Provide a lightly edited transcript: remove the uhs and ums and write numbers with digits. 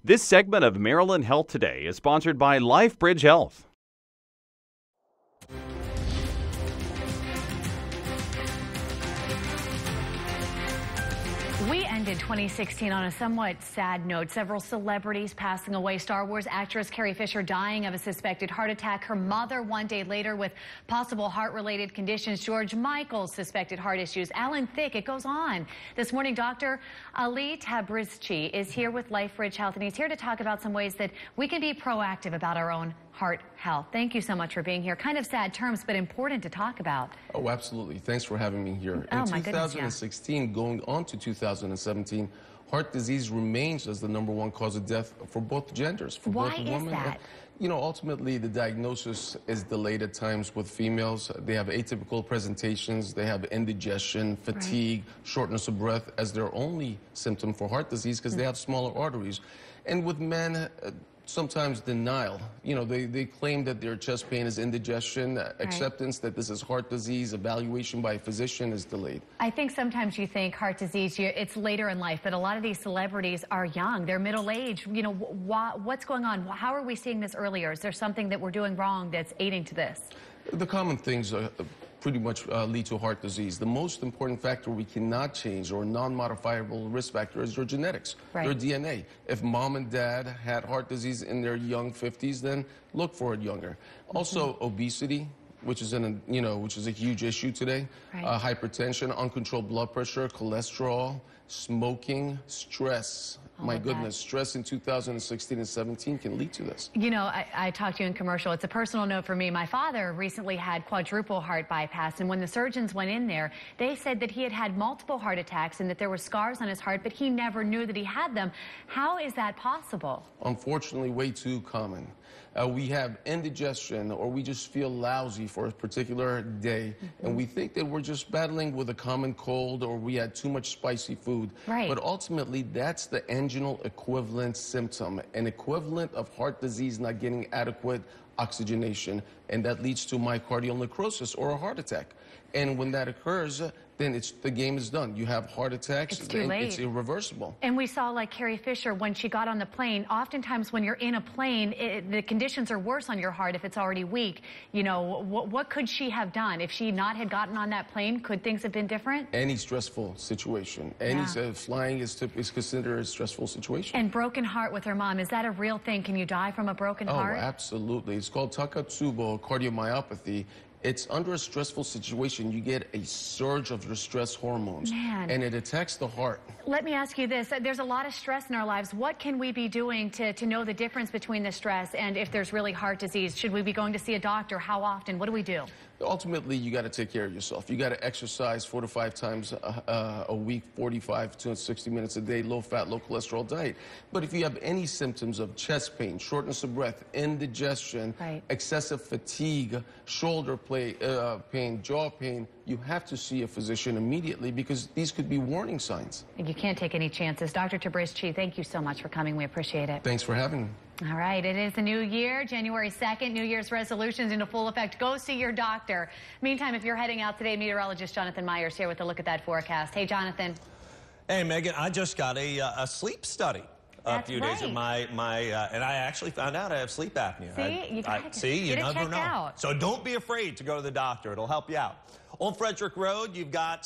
This segment of Maryland Health Today is sponsored by Lifebridge Health. We ended 2016 on a somewhat sad note. Several celebrities passing away. Star Wars actress Carrie Fisher dying of a suspected heart attack. Her mother one day later with possible heart-related conditions. George Michael's suspected heart issues. Alan Thicke, it goes on. This morning, Dr. Ali Tabrizchi is here with Lifebridge Health, and he's here to talk about some ways that we can be proactive about our own heart health. Thank you so much for being here. Kind of sad terms, but important to talk about. Oh, absolutely. Thanks for having me here. Oh, In my goodness, 2016, going on to 2017, heart disease remains as the #1 cause of death for both genders. For Why both is women. that? You know, ultimately, the diagnosis is delayed at times with females. They have atypical presentations. They have indigestion, fatigue, shortness of breath as their only symptom for heart disease because they have smaller arteries. And with men, sometimes denial. You know, they claim that their chest pain is indigestion, acceptance that this is heart disease, evaluation by a physician is delayed. I think sometimes you think heart disease, it's later in life, but a lot of these celebrities are young. They're middle-aged. You know, what's going on? How are we seeing this earlier? Is there something that we're doing wrong that's aiding to this? The common things pretty much lead to heart disease. The most important factor we cannot change, or non-modifiable risk factor, is your genetics, your DNA. If mom and dad had heart disease in their young 50s, then look for it younger. Also, obesity, which is a huge issue today. Hypertension, uncontrolled blood pressure, cholesterol, smoking, stress. My goodness, stress in 2016 and 17 can lead to this. You know, I talked to you in commercial. It's a personal note for me. My father recently had quadruple heart bypass, and when the surgeons went in there, they said that he had had multiple heart attacks and that there were scars on his heart, but he never knew that he had them. How is that possible? Unfortunately, way too common. We have indigestion, or we just feel lousy for a particular day, and we think that we're just battling with a common cold, or we had too much spicy food. But ultimately, that's the anginal equivalent symptom, an equivalent of heart disease not getting adequate oxygenation, and that leads to myocardial necrosis or a heart attack. And when that occurs, then the game is done. You have heart attacks. It's too late. It's irreversible. And we saw, like Carrie Fisher, when she got on the plane, oftentimes when you're in a plane, the conditions are worse on your heart if it's already weak. You know, what could she have done? If she not had gotten on that plane, could things have been different? Any stressful situation. Flying is considered a stressful situation. And broken heart with her mom, is that a real thing? Can you die from a broken heart? Oh, absolutely. It's called Takotsubo cardiomyopathy. It's under a stressful situation, you get a surge of your stress hormones, and it attacks the heart. Let me ask you this. There's a lot of stress in our lives. What can we be doing to know the difference between the stress and if there's really heart disease? Should we be going to see a doctor? How often? What do we do? Ultimately, you got to take care of yourself. You got to exercise 4 to 5 times a week, 45 to 60 minutes a day, low-fat, low-cholesterol diet. But if you have any symptoms of chest pain, shortness of breath, indigestion, excessive fatigue, shoulder pain, jaw pain, you have to see a physician immediately because these could be warning signs. You can't take any chances. Dr. Tabrizchi, thank you so much for coming. We appreciate it. Thanks for having me. All right, it is the new year, January 2nd, New Year's resolutions into full effect. Go see your doctor. Meantime, if you're heading out today, meteorologist Jonathan Myers here with a look at that forecast. Hey, Jonathan. Hey, Megan, I just got a sleep study a few days ago. And I actually found out I have sleep apnea. You never know. Out. So don't be afraid to go to the doctor. It'll help you out. On Frederick Road, you've got